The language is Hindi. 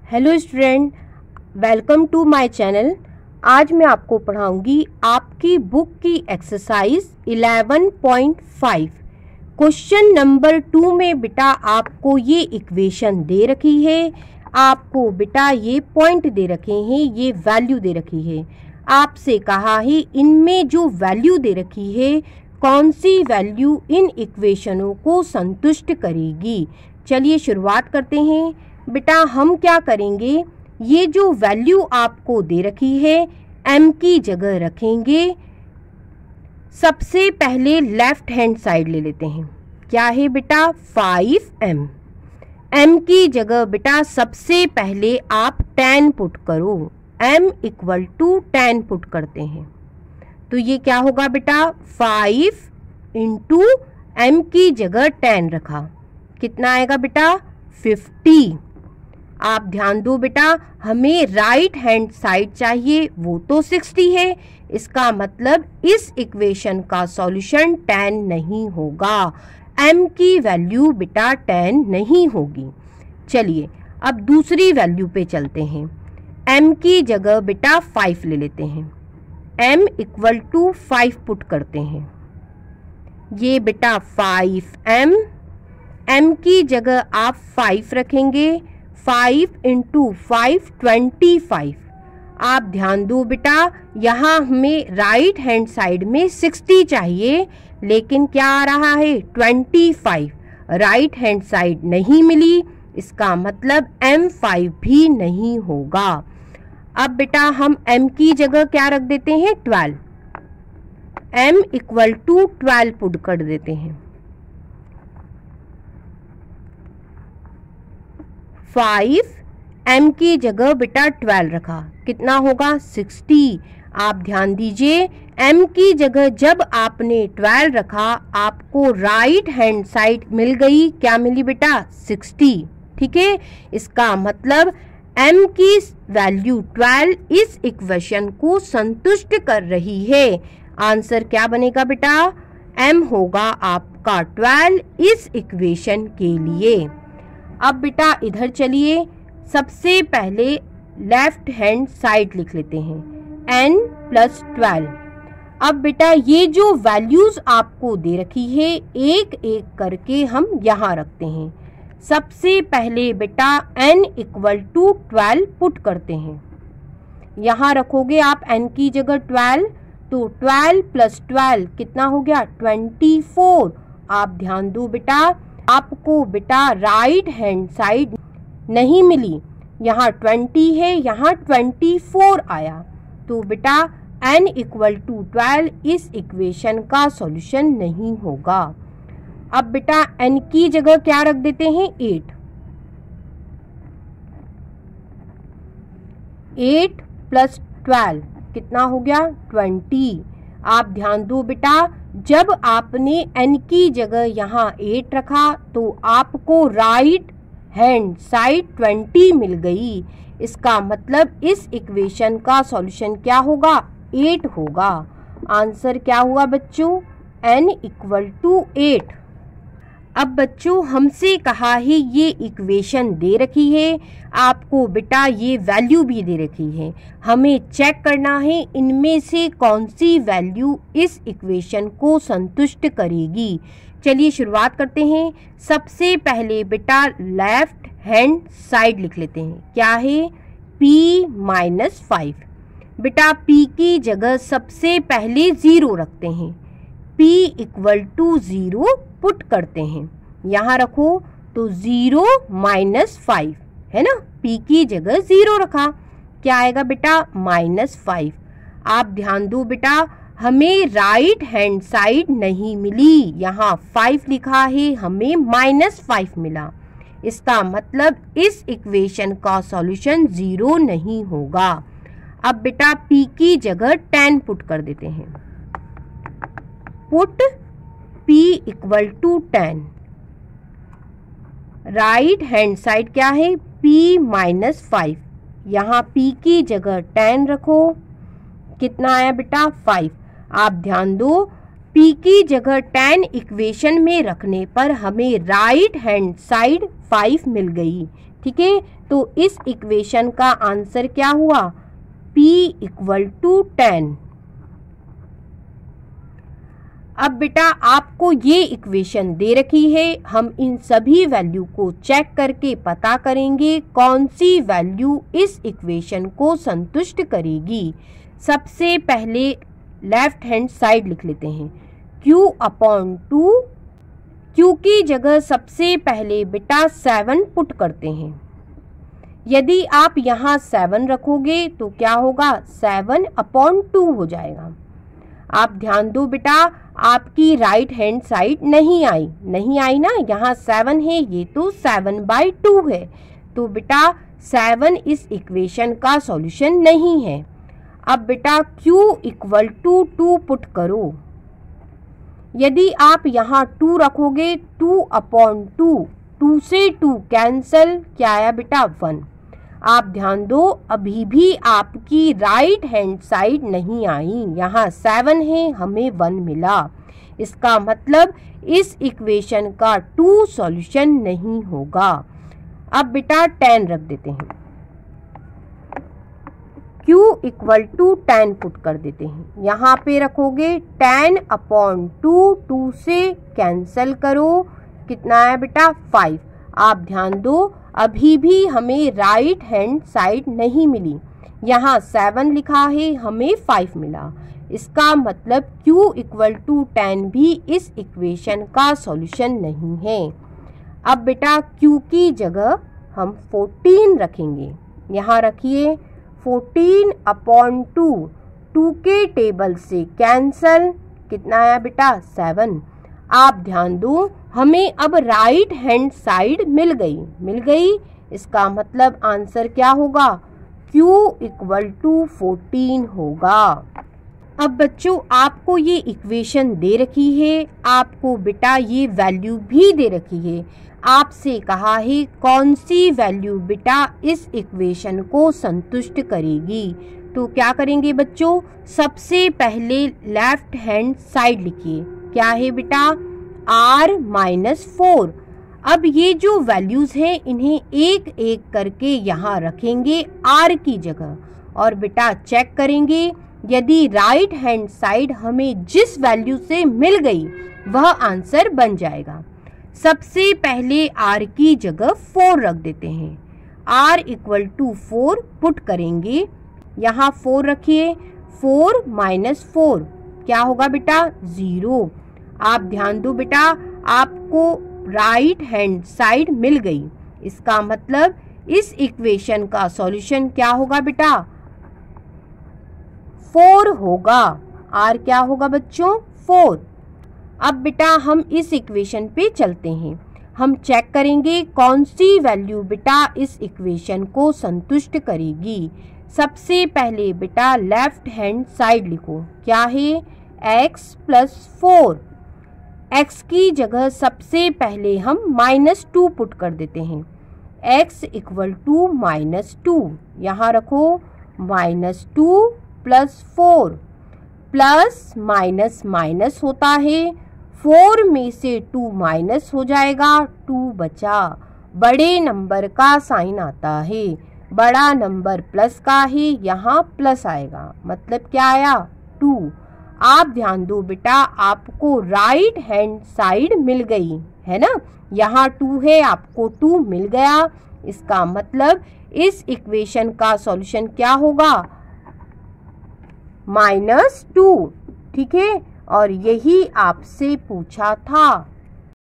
Hello student, welcome to my channel. आज मैं आपको पढ़ाऊंगी आपकी बुक की एक्सरसाइज 11.5। क्वेश्चन नंबर 2 में बेटा आपको ये इक्वेशन दे रखी है, आपको बेटा ये पॉइंट दे रखे हैं, ये वैल्यू दे रखी है। आपसे कहा है इनमें जो वैल्यू दे रखी है कौन सी वैल्यू इन इक्वेशनों को संतुष्ट करेगी। चलिए शुरुआत करते हैं। बेटा हम क्या करेंगे, ये जो वैल्यू आपको दे रखी है m की जगह रखेंगे। सबसे पहले लेफ्ट हैंड साइड ले लेते हैं। क्या है बेटा 5m। m की जगह बेटा सबसे पहले आप 10 पुट करो, m इक्वल टू 10 पुट करते हैं तो ये क्या होगा बेटा 5 इंटू m की जगह 10 रखा, कितना आएगा बेटा 50। आप ध्यान दो बेटा, हमें राइट हैंड साइड चाहिए, वो तो 60 है। इसका मतलब इस इक्वेशन का सॉल्यूशन 10 नहीं होगा, m की वैल्यू बेटा 10 नहीं होगी। चलिए अब दूसरी वैल्यू पे चलते हैं। m की जगह बेटा 5 ले लेते हैं, m इक्वल टू 5 पुट करते हैं। ये बेटा 5m, m की जगह आप 5 रखेंगे, 5 इंटू 5 25। आप ध्यान दो बेटा, यहाँ हमें राइट हैंड साइड में 60 चाहिए लेकिन क्या आ रहा है 25, राइट हैंड साइड नहीं मिली, इसका मतलब m5 भी नहीं होगा। अब बेटा हम m की जगह क्या रख देते हैं 12, m इक्वल टू 12 पुट कर देते हैं। 5 m की जगह बेटा 12 रखा, कितना होगा 60। आप ध्यान दीजिए, m की जगह जब आपने 12 रखा आपको राइट हैंड साइड मिल गई, क्या मिली बेटा 60। ठीक है, इसका मतलब m की वैल्यू 12 इस इक्वेशन को संतुष्ट कर रही है। आंसर क्या बनेगा बेटा, m होगा आपका 12 इस इक्वेशन के लिए। अब बेटा इधर चलिए, सबसे पहले लेफ्ट हैंड साइड लिख लेते हैं n प्लस 12। अब बेटा ये जो वैल्यूज आपको दे रखी है एक एक करके हम यहाँ रखते हैं। सबसे पहले बेटा n इक्वल टू 12 पुट करते हैं। यहाँ रखोगे आप n की जगह 12 तो 12 प्लस 12 कितना हो गया 24। आप ध्यान दो बेटा, आपको बेटा राइट हैंड साइड नहीं मिली, यहाँ 20 है, यहाँ 24 आया, तो बेटा n इक्वल टू 12 इस इक्वेशन का सॉल्यूशन नहीं होगा। अब बेटा n की जगह क्या रख देते हैं 8 प्लस 12 कितना हो गया 20। आप ध्यान दो बेटा, जब आपने n की जगह यहाँ 8 रखा तो आपको राइट हैंड साइड 20 मिल गई। इसका मतलब इस इक्वेशन का सॉल्यूशन क्या होगा 8 होगा। आंसर क्या हुआ बच्चों, n इक्वल टू 8। अब बच्चों हमसे कहा है ये इक्वेशन दे रखी है, आपको बेटा ये वैल्यू भी दे रखी है, हमें चेक करना है इनमें से कौन सी वैल्यू इस इक्वेशन को संतुष्ट करेगी। चलिए शुरुआत करते हैं। सबसे पहले बेटा लेफ्ट हैंड साइड लिख लेते हैं। क्या है p माइनस 5। बेटा p की जगह सबसे पहले 0 रखते हैं, p इक्वल टू 0 पुट करते हैं। यहाँ रखो तो 0 माइनस 5 है ना, p की जगह 0 रखा, क्या आएगा बेटा माइनस 5। आप ध्यान दो बेटा, हमें राइट हैंड साइड नहीं मिली, यहाँ 5 लिखा है, हमें माइनस 5 मिला। इसका मतलब इस इक्वेशन का सॉल्यूशन 0 नहीं होगा। अब बेटा p की जगह 10 पुट कर देते हैं। Put p equal to 10, right hand side क्या है p माइनस 5, यहाँ p की जगह 10 रखो, कितना आया बेटा 5। आप ध्यान दो, p की जगह 10 इक्वेशन में रखने पर हमें राइट हैंड साइड 5 मिल गई। ठीक है, तो इस इक्वेशन का आंसर क्या हुआ? P = 10। अब बेटा आपको ये इक्वेशन दे रखी है, हम इन सभी वैल्यू को चेक करके पता करेंगे कौन सी वैल्यू इस इक्वेशन को संतुष्ट करेगी। सबसे पहले लेफ्ट हैंड साइड लिख लेते हैं, Q/2। Q की जगह सबसे पहले बेटा 7 पुट करते हैं। यदि आप यहाँ 7 रखोगे तो क्या होगा? 7/2 हो जाएगा। आप ध्यान दो बेटा, आपकी राइट हैंड साइड नहीं आई ना, यहाँ 7 है, ये तो 7/2 है, तो बेटा 7 इस इक्वेशन का सॉल्यूशन नहीं है। अब बेटा Q = 2 पुट करो। यदि आप यहाँ 2 रखोगे, 2/2, 2 से 2 कैंसल, क्या आया बेटा? 1। आप ध्यान दो, अभी भी आपकी राइट हैंड साइड नहीं आई, यहाँ 7 है, हमें 1 मिला। इसका मतलब इस इक्वेशन का 2 सॉल्यूशन नहीं होगा। अब बेटा 10 रख देते हैं, Q = 10 पुट कर देते हैं। यहाँ पे रखोगे 10/2, 2 से कैंसल करो, कितना है बेटा? 5। आप ध्यान दो, अभी भी हमें राइट हैंड साइड नहीं मिली, यहाँ 7 लिखा है, हमें 5 मिला। इसका मतलब Q = 10 भी इस इक्वेशन का सॉल्यूशन नहीं है। अब बेटा Q की जगह हम 14 रखेंगे। यहाँ रखिए 14/2, 2 के टेबल से कैंसल, कितना आया बेटा? 7। आप ध्यान दो, हमें अब राइट हैंड साइड मिल गई। इसका मतलब आंसर क्या होगा? Q = 14 होगा। अब बच्चों आपको ये इक्वेशन दे रखी है, आपको बेटा ये वैल्यू भी दे रखी है। आपसे कहा है कौन सी वैल्यू बेटा इस इक्वेशन को संतुष्ट करेगी। तो क्या करेंगे बच्चों? सबसे पहले लेफ्ट हैंड साइड लिखिए, क्या है बेटा? R-4। अब ये जो वैल्यूज हैं इन्हें एक एक करके यहाँ रखेंगे R की जगह, और बेटा चेक करेंगे यदि राइट हैंड साइड हमें जिस वैल्यू से मिल गई वह आंसर बन जाएगा। सबसे पहले R की जगह 4 रख देते हैं, R = 4 पुट करेंगे। यहाँ 4 रखिए, 4 - 4 क्या होगा बेटा? 0। आप ध्यान दो बेटा, आपको राइट हैंड साइड मिल गई, इसका मतलब इस इक्वेशन का सॉल्यूशन क्या होगा बेटा? 4 होगा। R क्या होगा बच्चों? 4। अब बेटा हम इस इक्वेशन पे चलते हैं, हम चेक करेंगे कौन सी वैल्यू बेटा इस इक्वेशन को संतुष्ट करेगी। सबसे पहले बेटा लेफ्ट हैंड साइड लिखो, क्या है? x + 4। x की जगह सबसे पहले हम -2 पुट कर देते हैं, x = -2। यहाँ रखो -2 + 4, प्लस माइनस माइनस होता है, 4 में से 2 माइनस हो जाएगा, 2 बचा। बड़े नंबर का साइन आता है, बड़ा नंबर प्लस का है, यहाँ प्लस आएगा, मतलब क्या आया? 2। आप ध्यान दो बेटा, आपको राइट हैंड साइड मिल गई है ना, यहाँ 2 है, आपको 2 मिल गया। इसका मतलब इस इक्वेशन का सॉल्यूशन क्या होगा? -2। ठीक है, और यही आपसे पूछा था।